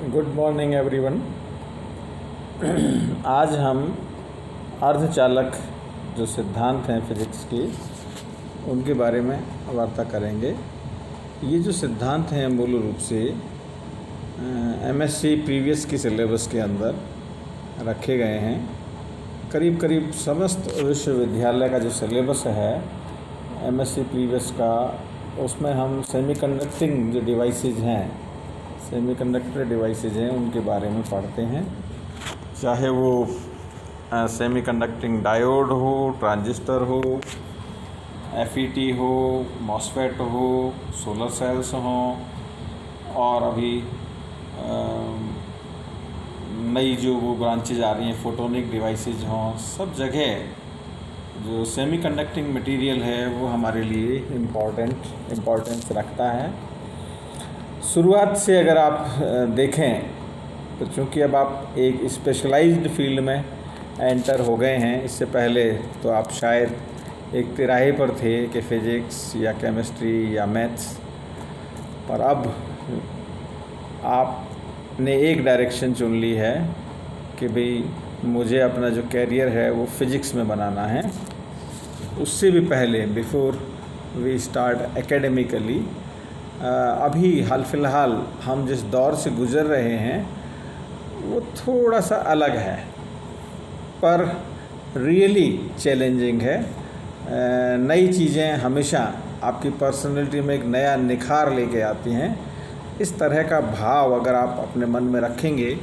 Good morning everyone. आज हम अर्धचालक जो सिद्धांत हैं फिज़िक्स की उनके बारे में वार्ता करेंगे। ये जो सिद्धांत हैं मूल रूप से एमएससी प्रीवियस की सिलेबस के अंदर रखे गए हैं। करीब करीब समस्त विश्वविद्यालय का जो सिलेबस है एमएससी प्रीवियस का, उसमें हम सेमीकंडक्टिंग जो डिवाइसेज हैं, सेमीकंडक्टर डिवाइसेज हैं, उनके बारे में पढ़ते हैं। चाहे वो सेमीकंडक्टिंग डायोड हो, ट्रांजिस्टर हो, एफईटी हो, मॉसफेट हो, सोलर सेल्स हों, और अभी नई जो वो ब्रांचेज आ रही हैं फोटोनिक डिवाइसेज हों, सब जगह जो सेमीकंडक्टिंग मटेरियल है वो हमारे लिए इम्पोर्टेंस रखता है। शुरुआत से अगर आप देखें तो चूँकि अब आप एक स्पेशलाइज्ड फील्ड में एंटर हो गए हैं, इससे पहले तो आप शायद एक तिराहे पर थे कि फ़िज़िक्स या केमिस्ट्री या मैथ्स, पर अब आपने एक डायरेक्शन चुन ली है कि भाई मुझे अपना जो कैरियर है वो फ़िज़िक्स में बनाना है। उससे भी पहले बिफ़ोर वी स्टार्ट एकेडमिकली, अभी हाल फिलहाल हम जिस दौर से गुज़र रहे हैं वो थोड़ा सा अलग है, पर रियली चैलेंजिंग है। नई चीज़ें हमेशा आपकी पर्सनैलिटी में एक नया निखार लेके आती हैं। इस तरह का भाव अगर आप अपने मन में रखेंगे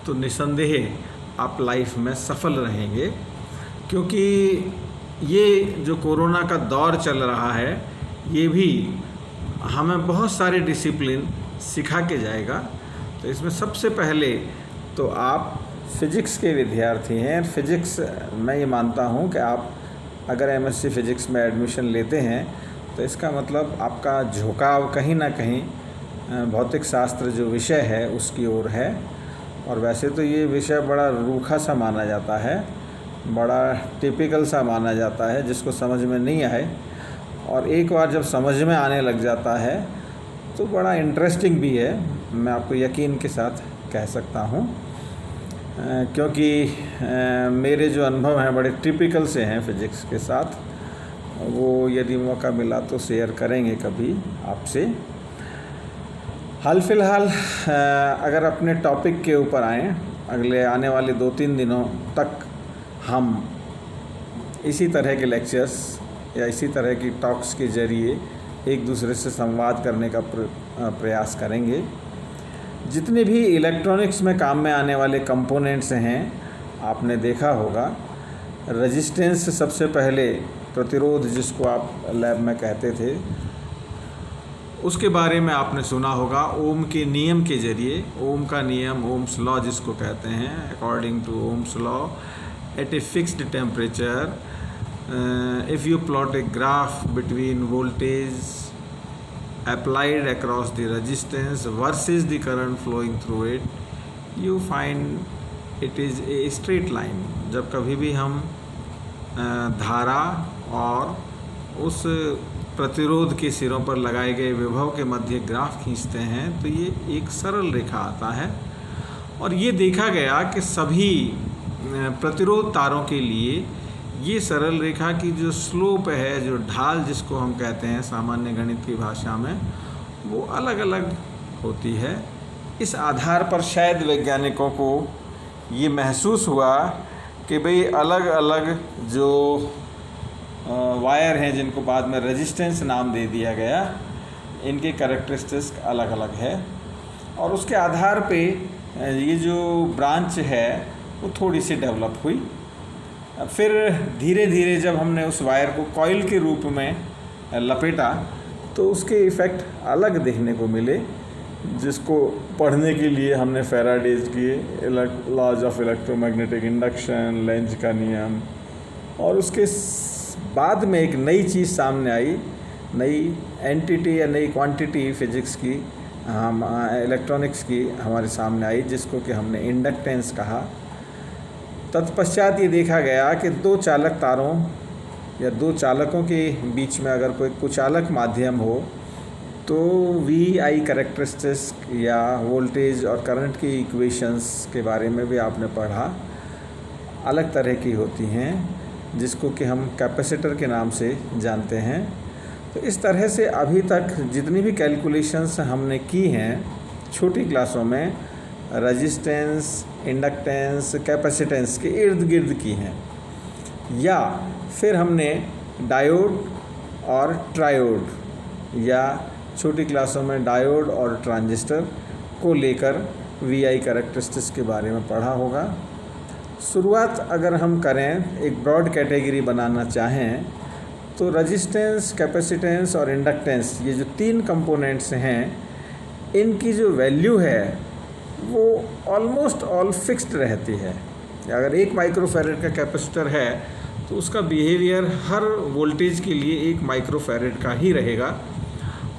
तो निसंदेह आप लाइफ में सफल रहेंगे, क्योंकि ये जो कोरोना का दौर चल रहा है ये भी हमें बहुत सारे डिसिप्लिन सिखा के जाएगा। तो इसमें सबसे पहले तो आप फ़िज़िक्स के विद्यार्थी हैं। फ़िज़िक्स मैं ये मानता हूँ कि आप अगर एमएससी फ़िज़िक्स में एडमिशन लेते हैं तो इसका मतलब आपका झुकाव कहीं ना कहीं भौतिक शास्त्र जो विषय है उसकी ओर है। और वैसे तो ये विषय बड़ा रूखा सा माना जाता है, बड़ा टिपिकल सा माना जाता है, जिसको समझ में नहीं आए, और एक बार जब समझ में आने लग जाता है तो बड़ा इंटरेस्टिंग भी है, मैं आपको यकीन के साथ कह सकता हूँ। क्योंकि मेरे जो अनुभव हैं बड़े टिपिकल से हैं फ़िज़िक्स के साथ, वो यदि मौका मिला तो शेयर करेंगे कभी आपसे। हाल फिलहाल अगर अपने टॉपिक के ऊपर आएँ, अगले आने वाले 2-3 दिनों तक हम इसी तरह के लेक्चर्स या इसी तरह की टॉक्स के ज़रिए एक दूसरे से संवाद करने का प्रयास करेंगे। जितने भी इलेक्ट्रॉनिक्स में काम में आने वाले कंपोनेंट्स हैं, आपने देखा होगा रेजिस्टेंस सबसे पहले, प्रतिरोध जिसको आप लैब में कहते थे, उसके बारे में आपने सुना होगा। ओम के नियम के ज़रिए, ओम का नियम, ओम्स लॉ जिसको कहते हैं, according to Ohm's law at a fixed temperature, if you plot a graph between voltage applied across the resistance versus the current flowing through it, you find it is a straight line। जब कभी भी हम धारा और उस प्रतिरोध के सिरों पर लगाए गए विभव के मध्य ग्राफ खींचते हैं तो ये एक सरल रेखा आता है। और ये देखा गया कि सभी प्रतिरोध तारों के लिए ये सरल रेखा की जो स्लोप है, जो ढाल जिसको हम कहते हैं सामान्य गणित की भाषा में, वो अलग अलग होती है। इस आधार पर शायद वैज्ञानिकों को ये महसूस हुआ कि भाई अलग अलग जो वायर हैं, जिनको बाद में रेजिस्टेंस नाम दे दिया गया, इनके कैरेक्टरिस्टिक्स अलग अलग है। और उसके आधार पे ये जो ब्रांच है वो थोड़ी सी डेवलप हुई। फिर धीरे धीरे जब हमने उस वायर को कॉइल के रूप में लपेटा तो उसके इफ़ेक्ट अलग देखने को मिले, जिसको पढ़ने के लिए हमने फैराडेज की laws of electromagnetic induction, Lenz का नियम, और उसके बाद में एक नई चीज़ सामने आई, नई एंटिटी या नई क्वांटिटी फ़िज़िक्स की, हम इलेक्ट्रॉनिक्स की हमारे सामने आई, जिसको कि हमने इंडक्टेंस कहा। तत्पश्चात ये देखा गया कि दो चालक तारों या दो चालकों के बीच में अगर कोई कुचालक माध्यम हो तो वी आई कैरेक्टरिस्टिक्स या वोल्टेज और करंट की इक्वेशंस के बारे में भी आपने पढ़ा। अलग तरह की होती हैं जिसको कि हम कैपेसिटर के नाम से जानते हैं। तो इस तरह से अभी तक जितनी भी कैलकुलेशंस हमने की हैं छोटी क्लासों में रेजिस्टेंस, इंडक्टेंस, कैपेसिटेंस के इर्द गिर्द की हैं, या फिर हमने डायोड और ट्रायोड या छोटी क्लासों में डायोड और ट्रांजिस्टर को लेकर वी आई कैरेक्टरिस्टिक्स के बारे में पढ़ा होगा। शुरुआत अगर हम करें, एक ब्रॉड कैटेगरी बनाना चाहें, तो रेजिस्टेंस, कैपेसिटेंस और इंडक्टेंस, ये जो 3 कंपोनेंट्स हैं, इनकी जो वैल्यू है वो ऑलमोस्ट ऑल फिक्स्ड रहती है। अगर 1 माइक्रोफैरेड का कैपेसिटर है तो उसका बिहेवियर हर वोल्टेज के लिए 1 माइक्रोफैरेड का ही रहेगा।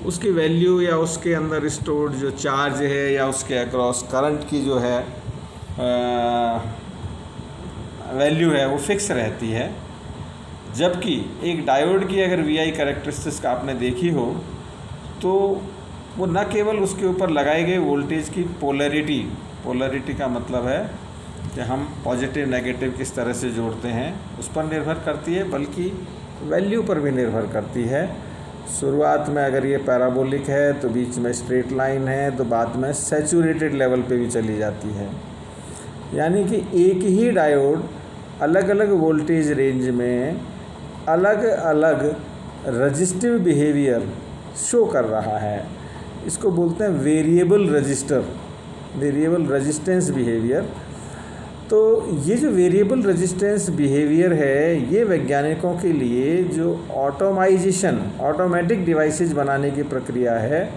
उसकी वैल्यू या उसके अंदर स्टोर्ड जो चार्ज है या उसके अक्रॉस करंट की जो है वैल्यू है वो फिक्स रहती है। जबकि एक डायोड की अगर वी आई कैरेक्टरिस्टिक्स आपने देखी हो तो वो न केवल उसके ऊपर लगाए गए वोल्टेज की पोलैरिटी का मतलब है कि हम पॉजिटिव नेगेटिव किस तरह से जोड़ते हैं उस पर निर्भर करती है, बल्कि वैल्यू पर भी निर्भर करती है। शुरुआत में अगर ये पैराबोलिक है तो बीच में स्ट्रेट लाइन है, तो बाद में सैचुरेटेड लेवल पे भी चली जाती है। यानी कि एक ही डायोड अलग अलग वोल्टेज रेंज में अलग अलग रजिस्टिव बिहेवियर शो कर रहा है। इसको बोलते हैं वेरिएबल रेजिस्टेंस बिहेवियर। तो ये जो वेरिएबल रेजिस्टेंस बिहेवियर है, ये वैज्ञानिकों के लिए जो ऑटोमेटिक डिवाइसेज बनाने की प्रक्रिया है,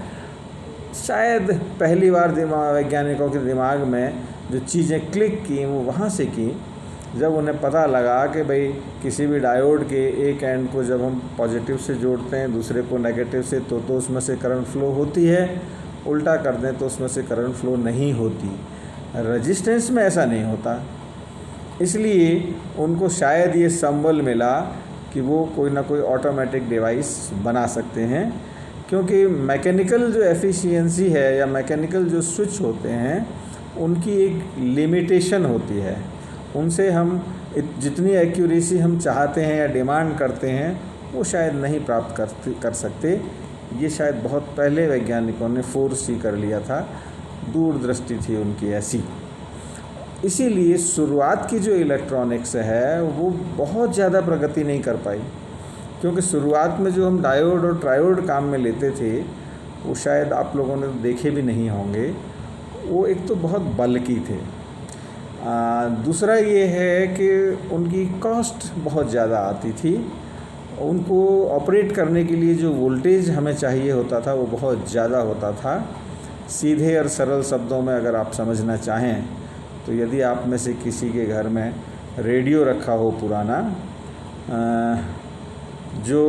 शायद पहली बार वैज्ञानिकों के दिमाग में जो चीज़ें क्लिक की वो वहाँ से की जब उन्हें पता लगा कि भाई किसी भी डायोड के एक एंड को जब हम पॉजिटिव से जोड़ते हैं, दूसरे को नेगेटिव से, तो उसमें से करंट फ्लो होती है, उल्टा कर दें तो उसमें से करंट फ्लो नहीं होती। रेजिस्टेंस में ऐसा नहीं होता। इसलिए उनको शायद ये संबल मिला कि वो कोई ना कोई ऑटोमेटिक डिवाइस बना सकते हैं, क्योंकि मैकेनिकल जो एफिशिएंसी है या मैकेनिकल जो स्विच होते हैं उनकी एक लिमिटेशन होती है। उनसे हम जितनी एक्यूरेसी हम चाहते हैं या डिमांड करते हैं वो शायद नहीं प्राप्त कर सकते। ये शायद बहुत पहले वैज्ञानिकों ने फोरसी कर लिया था, दूरदृष्टि थी उनकी ऐसी। इसीलिए शुरुआत की जो इलेक्ट्रॉनिक्स है वो बहुत ज़्यादा प्रगति नहीं कर पाई, क्योंकि शुरुआत में जो हम डायोड और ट्रायोड काम में लेते थे वो शायद आप लोगों ने देखे भी नहीं होंगे। वो एक तो बहुत बल्की थे, दूसरा ये है कि उनकी कॉस्ट बहुत ज़्यादा आती थी। उनको ऑपरेट करने के लिए जो वोल्टेज हमें चाहिए होता था वो बहुत ज़्यादा होता था। सीधे और सरल शब्दों में अगर आप समझना चाहें तो यदि आप में से किसी के घर में रेडियो रखा हो पुराना, जो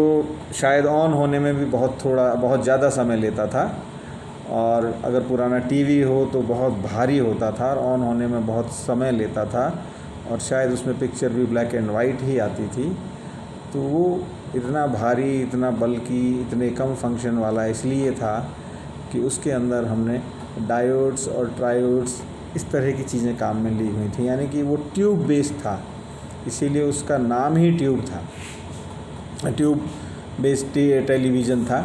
शायद ऑन होने में भी बहुत ज़्यादा समय लेता था, और अगर पुराना टीवी हो तो बहुत भारी होता था और ऑन होने में बहुत समय लेता था, और शायद उसमें पिक्चर भी ब्लैक एंड वाइट ही आती थी, तो वो इतना भारी, इतना बल्कि, इतने कम फंक्शन वाला इसलिए था कि उसके अंदर हमने डायोड्स और ट्रायोड्स इस तरह की चीज़ें काम में ली हुई थी। यानी कि वो ट्यूब बेस्ड था, इसीलिए उसका नाम ही ट्यूब था, ट्यूब बेस्ड टेलीविज़न था।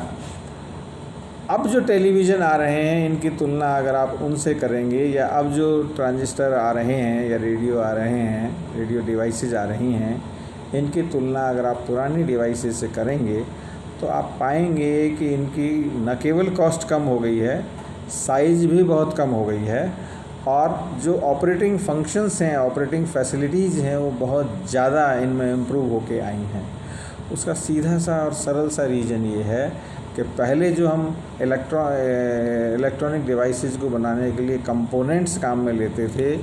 अब जो टेलीविज़न आ रहे हैं इनकी तुलना अगर आप उनसे करेंगे, या अब जो ट्रांजिस्टर आ रहे हैं या रेडियो आ रहे हैं, रेडियो डिवाइसेज आ रही हैं, इनकी तुलना अगर आप पुरानी डिवाइसेज से करेंगे तो आप पाएंगे कि इनकी न केवल कॉस्ट कम हो गई है, साइज़ भी बहुत कम हो गई है, और जो ऑपरेटिंग फंक्शंस हैं, ऑपरेटिंग फैसिलिटीज़ हैं, वो बहुत ज़्यादा इनमें इम्प्रूव होके आई हैं। उसका सीधा सा और सरल सा रीज़न ये है कि पहले जो हम इलेक्ट्रॉनिक डिवाइसेस को बनाने के लिए कंपोनेंट्स काम में लेते थे,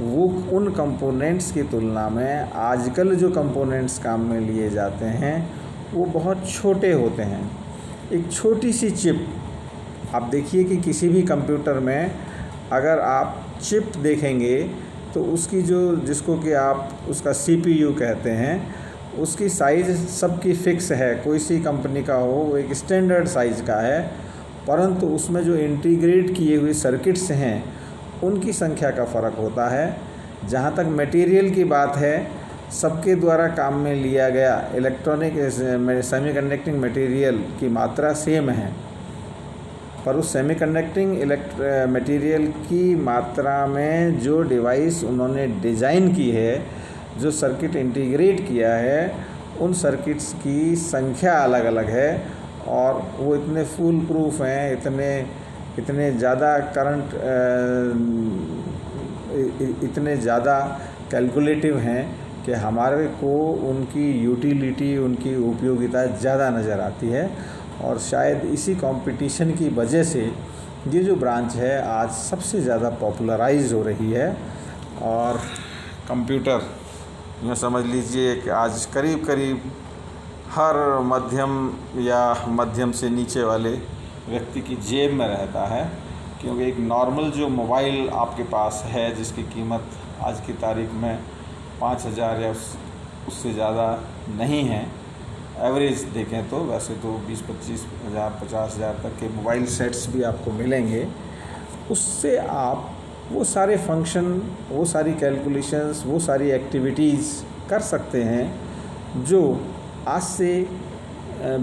वो उन कंपोनेंट्स की तुलना में आजकल जो कंपोनेंट्स काम में लिए जाते हैं वो बहुत छोटे होते हैं। एक छोटी सी चिप, आप देखिए कि किसी भी कंप्यूटर में अगर आप चिप देखेंगे तो उसकी जिसको कि आप उसका CPU कहते हैं, उसकी साइज़ सबकी फ़िक्स है, कोई सी कंपनी का हो वो एक स्टैंडर्ड साइज़ का है, परंतु उसमें जो इंटीग्रेट किए हुए सर्किट्स हैं उनकी संख्या का फ़र्क होता है। जहाँ तक मटेरियल की बात है, सबके द्वारा काम में लिया गया इलेक्ट्रॉनिक सेमीकंडक्टिंग मटेरियल की मात्रा सेम है, पर उस सेमीकंडक्टिंग मटेरियल की मात्रा में जो डिवाइस उन्होंने डिज़ाइन की है, जो सर्किट इंटीग्रेट किया है, उन सर्किट्स की संख्या अलग अलग है और वो इतने फूल प्रूफ हैं, इतने ज़्यादा करंट, इतने ज़्यादा कैलकुलेटिव हैं कि हमारे को उनकी यूटिलिटी, उनकी उपयोगिता ज़्यादा नज़र आती है। और शायद इसी कंपटीशन की वजह से ये जो ब्रांच है आज सबसे ज़्यादा पॉपुलराइज हो रही है। और कंप्यूटर यूँ समझ लीजिए कि आज करीब करीब हर मध्यम या मध्यम से नीचे वाले व्यक्ति की जेब में रहता है, क्योंकि एक नॉर्मल जो मोबाइल आपके पास है जिसकी कीमत आज की तारीख में 5,000 या उससे ज़्यादा नहीं है, एवरेज देखें तो, वैसे तो 20-25 हज़ार 50 हज़ार तक के मोबाइल सेट्स भी आपको मिलेंगे। उससे आप वो सारे फंक्शन, वो सारी कैलकुलेशंस, वो सारी एक्टिविटीज़ कर सकते हैं जो आज से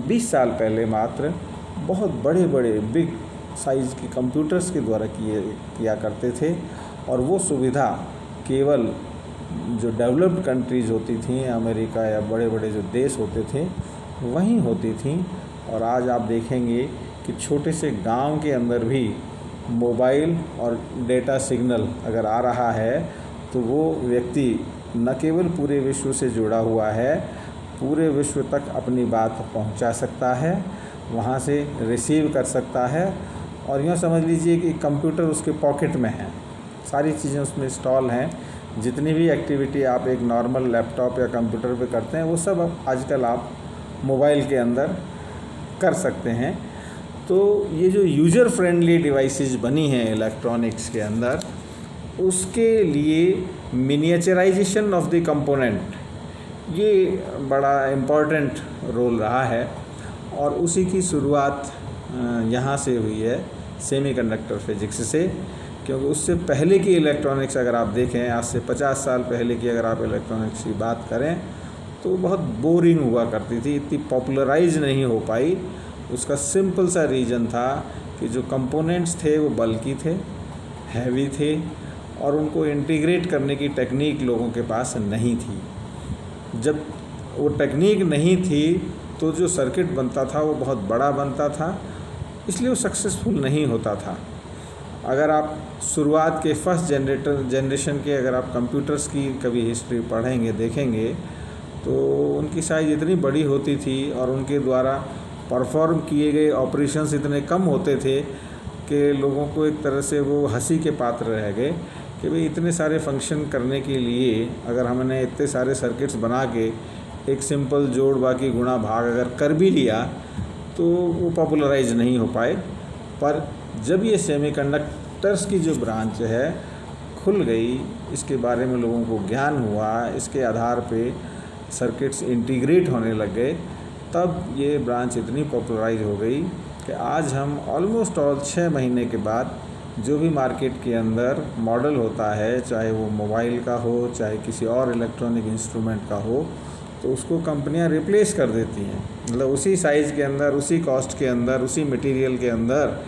20 साल पहले मात्र बहुत बड़े बड़े बिग साइज़ के कंप्यूटर्स के द्वारा किया करते थे। और वो सुविधा केवल जो डेवलप्ड कंट्रीज़ होती थी, अमेरिका या बड़े बड़े जो देश होते थे, वहीं होती थी। और आज आप देखेंगे कि छोटे से गांव के अंदर भी मोबाइल और डेटा सिग्नल अगर आ रहा है तो वो व्यक्ति न केवल पूरे विश्व से जुड़ा हुआ है, पूरे विश्व तक अपनी बात पहुंचा सकता है, वहां से रिसीव कर सकता है। और यूँ समझ लीजिए कि कंप्यूटर उसके पॉकेट में है, सारी चीज़ें उसमें इंस्टॉल हैं। जितनी भी एक्टिविटी आप एक नॉर्मल लैपटॉप या कंप्यूटर पे करते हैं वो सब आजकल आप मोबाइल के अंदर कर सकते हैं। तो ये जो यूज़र फ्रेंडली डिवाइसेस बनी हैं इलेक्ट्रॉनिक्स के अंदर, उसके लिए मिनिएचराइजेशन ऑफ द कंपोनेंट ये बड़ा इम्पॉर्टेंट रोल रहा है। और उसी की शुरुआत यहाँ से हुई है सेमीकंडक्टर फिजिक्स से, क्योंकि उससे पहले की इलेक्ट्रॉनिक्स अगर आप देखें, आज से 50 साल पहले की अगर आप इलेक्ट्रॉनिक्स की बात करें तो बहुत बोरिंग हुआ करती थी, इतनी पॉपुलराइज नहीं हो पाई। उसका सिंपल सा रीज़न था कि जो कंपोनेंट्स थे वो बल्की थे, हैवी थे और उनको इंटीग्रेट करने की टेक्निक लोगों के पास नहीं थी। जब वो टेक्निक नहीं थी तो जो सर्किट बनता था वो बहुत बड़ा बनता था, इसलिए वो सक्सेसफुल नहीं होता था। अगर आप शुरुआत के फर्स्ट जनरेशन के अगर आप कंप्यूटर्स की कभी हिस्ट्री पढ़ेंगे, देखेंगे, तो उनकी साइज़ इतनी बड़ी होती थी और उनके द्वारा परफॉर्म किए गए ऑपरेशंस इतने कम होते थे कि लोगों को एक तरह से वो हंसी के पात्र रह गए कि भाई इतने सारे फंक्शन करने के लिए अगर हमने इतने सारे सर्किट्स बना के एक सिंपल जोड़ बाकी गुणा भाग अगर कर भी लिया तो वो पॉपुलराइज नहीं हो पाए। पर जब ये सेमीकंडक्टर्स की जो ब्रांच है खुल गई, इसके बारे में लोगों को ज्ञान हुआ, इसके आधार पे सर्किट्स इंटीग्रेट होने लग गए, तब ये ब्रांच इतनी पॉपुलराइज हो गई कि आज हम ऑलमोस्ट 6 महीने के बाद जो भी मार्केट के अंदर मॉडल होता है, चाहे वो मोबाइल का हो, चाहे किसी और इलेक्ट्रॉनिक इंस्ट्रूमेंट का हो, तो उसको कंपनियां रिप्लेस कर देती हैं। मतलब उसी साइज़ के अंदर, उसी कॉस्ट के अंदर, उसी मटेरियल के अंदर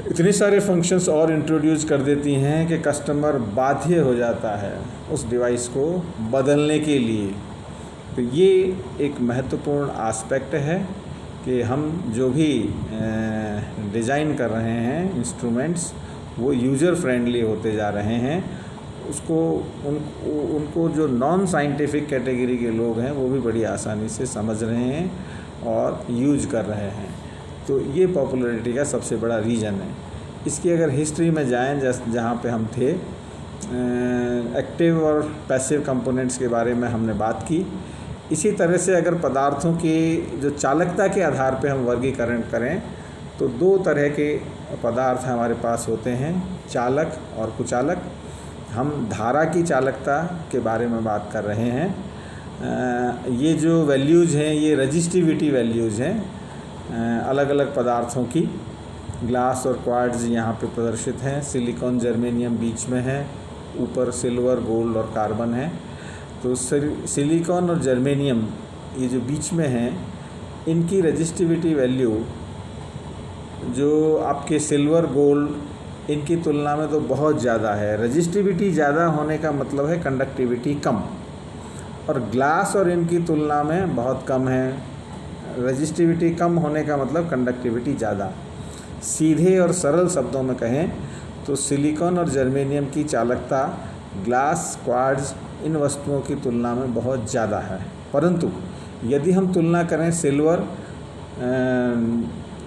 इतने सारे फंक्शंस और इंट्रोड्यूस कर देती हैं कि कस्टमर बाध्य हो जाता है उस डिवाइस को बदलने के लिए। तो ये एक महत्वपूर्ण एस्पेक्ट है कि हम जो भी डिज़ाइन कर रहे हैं इंस्ट्रूमेंट्स, वो यूज़र फ्रेंडली होते जा रहे हैं। उसको उनको जो नॉन साइंटिफिक कैटेगरी के लोग हैं वो भी बड़ी आसानी से समझ रहे हैं और यूज कर रहे हैं। तो ये पॉपुलैरिटी का सबसे बड़ा रीज़न है। इसकी अगर हिस्ट्री में जाएं, जहाँ पे हम थे, एक्टिव और पैसिव कंपोनेंट्स के बारे में हमने बात की। इसी तरह से अगर पदार्थों की जो चालकता के आधार पे हम वर्गीकरण करें तो 2 तरह के पदार्थ हमारे पास होते हैं, चालक और कुचालक। हम धारा की चालकता के बारे में बात कर रहे हैं। ये जो वैल्यूज़ हैं ये रजिस्टिविटी वैल्यूज़ हैं। अलग अलग पदार्थों की। ग्लास और क्वार्ट्ज यहाँ पे प्रदर्शित हैं, सिलिकॉन जर्मेनियम बीच में है, ऊपर सिल्वर गोल्ड और कार्बन है। तो सिलिकॉन और जर्मेनियम ये जो बीच में हैं, इनकी रेजिस्टिविटी वैल्यू जो आपके सिल्वर गोल्ड इनकी तुलना में तो बहुत ज़्यादा है। रेजिस्टिविटी ज़्यादा होने का मतलब है कंडक्टिविटी कम, और ग्लास और इनकी तुलना में बहुत कम है। रेजिस्टिविटी कम होने का मतलब कंडक्टिविटी ज़्यादा। सीधे और सरल शब्दों में कहें तो सिलिकॉन और जर्मेनियम की चालकता ग्लास, क्वार्ट्ज इन वस्तुओं की तुलना में बहुत ज़्यादा है। परंतु यदि हम तुलना करें सिल्वर,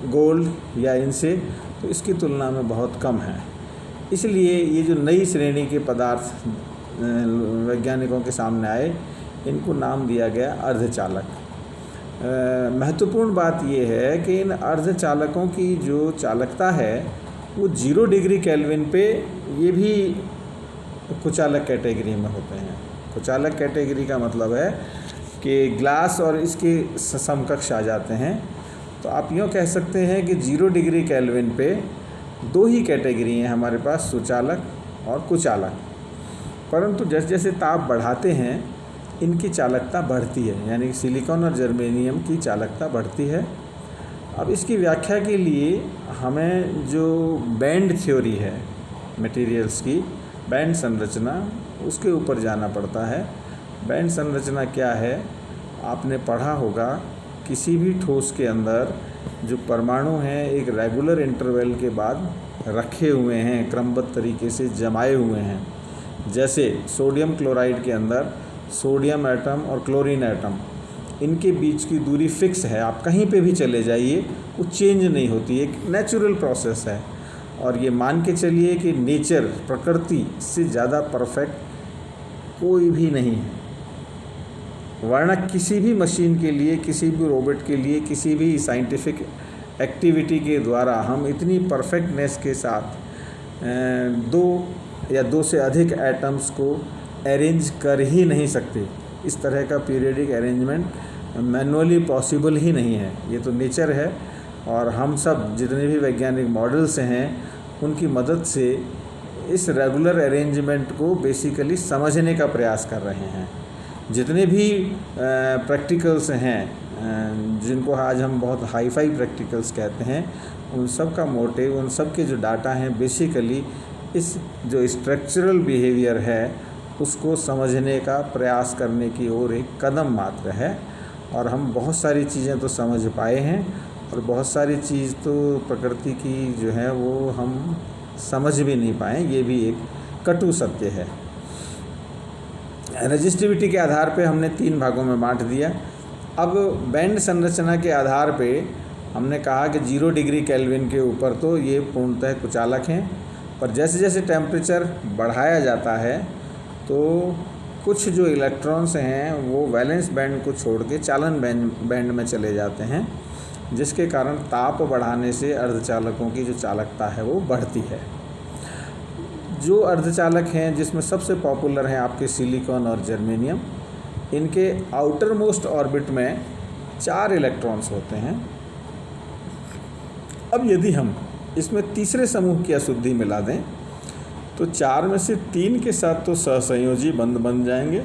गोल्ड या इनसे, तो इसकी तुलना में बहुत कम है। इसलिए ये जो नई श्रेणी के पदार्थ वैज्ञानिकों के सामने आए, इनको नाम दिया गया अर्धचालक। महत्वपूर्ण बात ये है कि इन अर्धचालकों की जो चालकता है वो 0 डिग्री केल्विन पे ये भी कुचालक कैटेगरी में होते हैं। कुचालक कैटेगरी का मतलब है कि ग्लास और इसके समकक्ष आ जाते हैं। तो आप यूँ कह सकते हैं कि 0 डिग्री केल्विन पे 2 ही कैटेगरी हैं हमारे पास, सुचालक और कुचालक। परंतु जैसे जैसे ताप बढ़ाते हैं इनकी चालकता बढ़ती है, यानी कि सिलिकॉन और जर्मेनियम की चालकता बढ़ती है। अब इसकी व्याख्या के लिए हमें जो बैंड थ्योरी है मटेरियल्स की, बैंड संरचना, उसके ऊपर जाना पड़ता है। बैंड संरचना क्या है? आपने पढ़ा होगा, किसी भी ठोस के अंदर जो परमाणु हैं एक रेगुलर इंटरवल के बाद रखे हुए हैं, क्रमबद्ध तरीके से जमाए हुए हैं। जैसे सोडियम क्लोराइड के अंदर सोडियम एटम और क्लोरीन एटम, इनके बीच की दूरी फिक्स है, आप कहीं पे भी चले जाइए वो चेंज नहीं होती, एक नेचुरल प्रोसेस है। और ये मान के चलिए कि नेचर, प्रकृति से ज़्यादा परफेक्ट कोई भी नहीं है। वरना किसी भी मशीन के लिए, किसी भी रोबोट के लिए, किसी भी साइंटिफिक एक्टिविटी के द्वारा हम इतनी परफेक्टनेस के साथ 2 या 2 से अधिक एटम्स को अरेंज कर ही नहीं सकते। इस तरह का पीरियडिक अरेंजमेंट मैनुअली पॉसिबल ही नहीं है। ये तो नेचर है, और हम सब जितने भी वैज्ञानिक मॉडल्स हैं उनकी मदद से इस रेगुलर अरेंजमेंट को बेसिकली समझने का प्रयास कर रहे हैं। जितने भी प्रैक्टिकल्स हैं जिनको आज हम बहुत हाई-फाई प्रैक्टिकल्स कहते हैं, उन सब का मोटिव, उन सब के जो डाटा हैं, बेसिकली इस जो स्ट्रक्चरल बिहेवियर है उसको समझने का प्रयास करने की ओर एक कदम मात्र है। और हम बहुत सारी चीज़ें तो समझ पाए हैं, और बहुत सारी चीज़ तो प्रकृति की जो है वो हम समझ भी नहीं पाए, ये भी एक कटु सत्य है। रेजिस्टिविटी के आधार पे हमने 3 भागों में बांट दिया। अब बैंड संरचना के आधार पे हमने कहा कि 0 डिग्री केल्विन के ऊपर तो ये पूर्णतः कुचालक हैं, पर जैसे जैसे टेम्परेचर बढ़ाया जाता है तो कुछ जो इलेक्ट्रॉन्स हैं वो वैलेंस बैंड को छोड़ के चालन बैंड में चले जाते हैं, जिसके कारण ताप बढ़ाने से अर्धचालकों की जो चालकता है वो बढ़ती है। जो अर्धचालक हैं जिसमें सबसे पॉपुलर हैं आपके सिलिकॉन और जर्मेनियम, इनके आउटर मोस्ट ऑर्बिट में 4 इलेक्ट्रॉन्स होते हैं। अब यदि हम इसमें तीसरे समूह की अशुद्धि मिला दें तो 4 में से 3 के साथ तो सहसंयोजी बंध बन जाएंगे,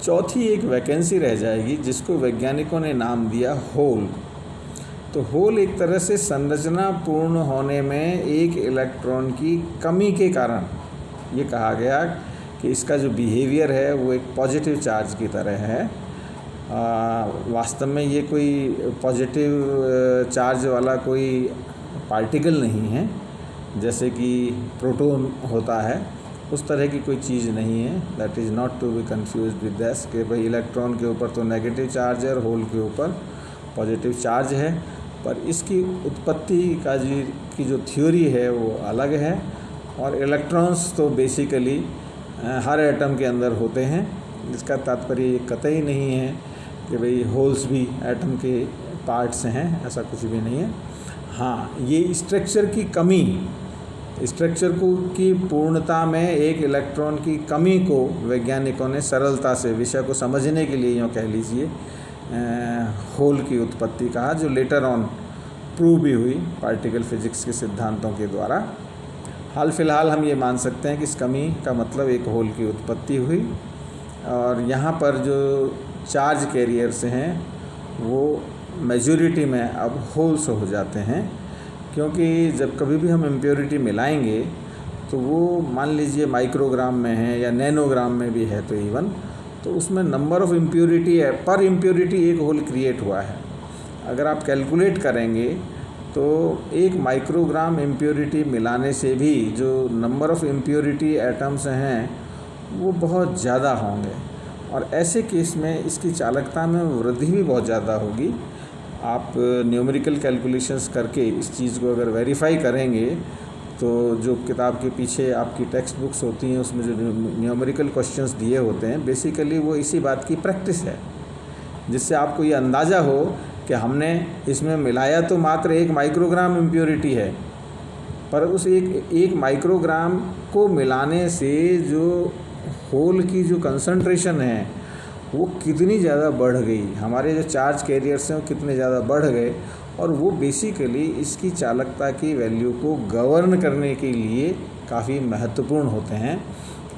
चौथी एक वैकेंसी रह जाएगी जिसको वैज्ञानिकों ने नाम दिया होल। तो होल एक तरह से संरचना पूर्ण होने में एक इलेक्ट्रॉन की कमी के कारण ये कहा गया कि इसका जो बिहेवियर है वो एक पॉजिटिव चार्ज की तरह है। वास्तव में ये कोई पॉजिटिव चार्ज वाला कोई पार्टिकल नहीं है, जैसे कि प्रोटॉन होता है, उस तरह की कोई चीज़ नहीं है। That is not to be confused with this कि भाई इलेक्ट्रॉन के ऊपर तो नेगेटिव चार्ज है और होल के ऊपर पॉजिटिव चार्ज है। पर इसकी उत्पत्ति की जो थ्योरी है वो अलग है, और इलेक्ट्रॉन्स तो बेसिकली हर एटम के अंदर होते हैं। इसका तात्पर्य ये कतई नहीं है कि भाई होल्स भी एटम के पार्ट्स हैं, ऐसा कुछ भी नहीं है। हाँ, ये स्ट्रक्चर की कमी, स्ट्रक्चर को की पूर्णता में एक इलेक्ट्रॉन की कमी को वैज्ञानिकों ने सरलता से विषय को समझने के लिए यूँ कह लीजिए होल की उत्पत्ति कहा, जो लेटर ऑन प्रूव भी हुई पार्टिकल फिजिक्स के सिद्धांतों के द्वारा। हाल फिलहाल हम ये मान सकते हैं कि इस कमी का मतलब एक होल की उत्पत्ति हुई, और यहाँ पर जो चार्ज कैरियर्स हैं वो मेजॉरिटी में अब होल्स हो जाते हैं, क्योंकि जब कभी भी हम इम्प्योरिटी मिलाएंगे तो वो मान लीजिए माइक्रोग्राम में है या नैनोग्राम में भी है तो इवन, तो उसमें नंबर ऑफ़ इम्प्योरिटी है, पर इम्प्योरिटी एक होल क्रिएट हुआ है। अगर आप कैलकुलेट करेंगे तो एक माइक्रोग्राम इम्प्योरिटी मिलाने से भी जो नंबर ऑफ़ इम्प्योरिटी एटम्स हैं वो बहुत ज़्यादा होंगे, और ऐसे केस में इसकी चालकता में वृद्धि भी बहुत ज़्यादा होगी। आप न्यूमेरिकल कैलकुलेशंस करके इस चीज़ को अगर वेरीफाई करेंगे तो जो किताब के पीछे आपकी टेक्स्ट बुक्स होती हैं उसमें जो न्यूमेरिकल क्वेश्चंस दिए होते हैं बेसिकली वो इसी बात की प्रैक्टिस है, जिससे आपको ये अंदाज़ा हो कि हमने इसमें मिलाया तो मात्र 1 माइक्रोग्राम इम्प्योरिटी है, पर उस एक माइक्रोग्राम को मिलाने से जो होल की जो कंसंट्रेशन है वो कितनी ज़्यादा बढ़ गई, हमारे जो चार्ज कैरियर्स हैं वो कितने ज़्यादा बढ़ गए, और वो बेसिकली इसकी चालकता की वैल्यू को गवर्न करने के लिए काफ़ी महत्वपूर्ण होते हैं।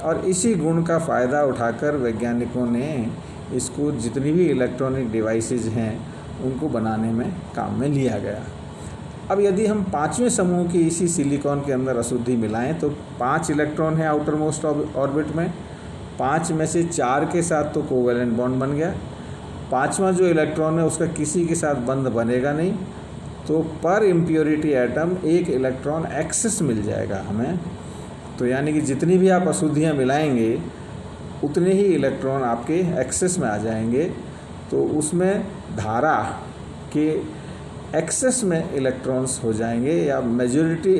और इसी गुण का फ़ायदा उठाकर वैज्ञानिकों ने इसको जितनी भी इलेक्ट्रॉनिक डिवाइसेज हैं उनको बनाने में काम में लिया गया। अब यदि हम 5वें समूह की इसी सिलिकॉन के अंदर अशुद्धि मिलाएं तो 5 इलेक्ट्रॉन है आउटर मोस्ट ऑर्बिट में, 5 में से 4 के साथ तो कोवैलेंट बॉन्ड बन गया, 5वां जो इलेक्ट्रॉन है उसका किसी के साथ बंध बनेगा नहीं, तो पर इम्प्योरिटी एटम 1 इलेक्ट्रॉन एक्सेस मिल जाएगा हमें। तो यानी कि जितनी भी आप अशुद्धियाँ मिलाएंगे उतने ही इलेक्ट्रॉन आपके एक्सेस में आ जाएंगे, तो उसमें धारा के एक्सेस में इलेक्ट्रॉन्स हो जाएंगे, या मेजॉरिटी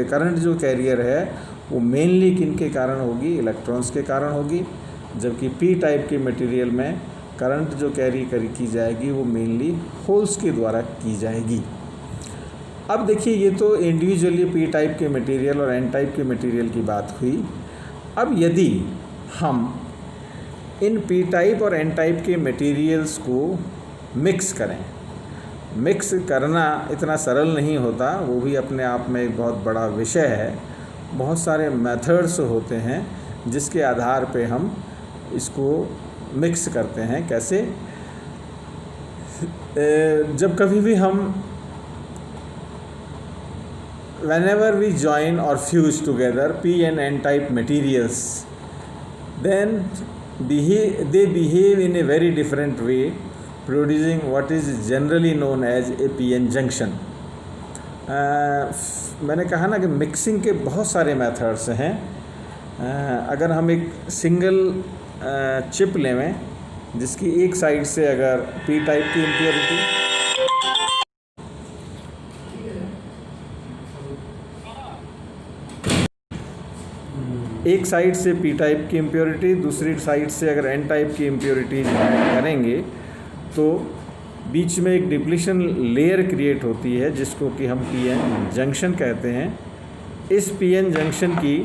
करंट जो कैरियर है वो मेनली किन के कारण होगी, इलेक्ट्रॉन्स के कारण होगी, जबकि पी टाइप के मटेरियल में करंट जो कैरी की जाएगी वो मेनली होल्स के द्वारा की जाएगी। अब देखिए ये तो इंडिविजुअली पी टाइप के मटेरियल और एन टाइप के मटेरियल की बात हुई। अब यदि हम इन पी टाइप और एन टाइप के मटेरियल्स को मिक्स करें, मिक्स करना इतना सरल नहीं होता, वो भी अपने आप में एक बहुत बड़ा विषय है। बहुत सारे मेथड्स होते हैं जिसके आधार पे हम इसको मिक्स करते हैं। कैसे? जब कभी भी हम whenever we join or fuse together P and N type materials, then they behave in a very different way, producing what is generally known as a PN junction. मैंने कहा ना कि मिक्सिंग के बहुत सारे मेथड्स हैं। अगर हम एक सिंगल चिप लें जिसकी एक साइड से अगर पी टाइप की इम्प्योरिटी, एक साइड से पी टाइप की इम्प्योरिटी, दूसरी साइड से अगर एन टाइप की इम्प्योरिटी करेंगे तो बीच में एक डिप्लीशन लेयर क्रिएट होती है जिसको कि हम पीएन जंक्शन कहते हैं। इस पीएन जंक्शन की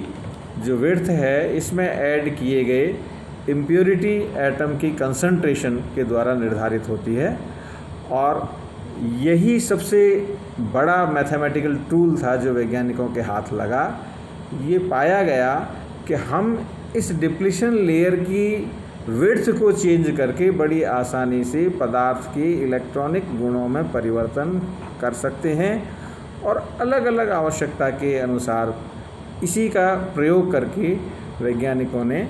जो विड्थ है इसमें ऐड किए गए इम्प्योरिटी एटम की कंसंट्रेशन के द्वारा निर्धारित होती है, और यही सबसे बड़ा मैथमेटिकल टूल था जो वैज्ञानिकों के हाथ लगा। ये पाया गया कि हम इस डिप्लीशन लेयर की विड्थ को चेंज करके बड़ी आसानी से पदार्थ के इलेक्ट्रॉनिक गुणों में परिवर्तन कर सकते हैं, और अलग अलग आवश्यकता के अनुसार इसी का प्रयोग करके वैज्ञानिकों ने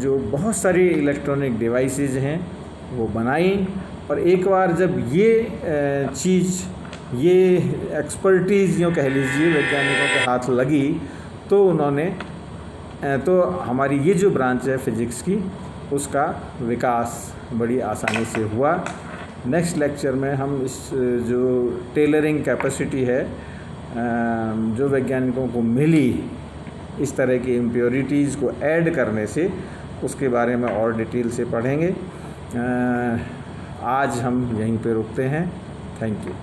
जो बहुत सारी इलेक्ट्रॉनिक डिवाइसेज हैं वो बनाई। और एक बार जब ये चीज़, ये एक्सपर्टीज़ यूँ कह लीजिए वैज्ञानिकों के हाथ लगी, तो उन्होंने तो हमारी ये जो ब्रांच है फिज़िक्स की उसका विकास बड़ी आसानी से हुआ। नेक्स्ट लेक्चर में हम इस जो टेलरिंग कैपेसिटी है जो वैज्ञानिकों को मिली इस तरह की इम्प्योरिटीज़ को ऐड करने से, उसके बारे में और डिटेल से पढ़ेंगे। आज हम यहीं पे रुकते हैं। Thank you.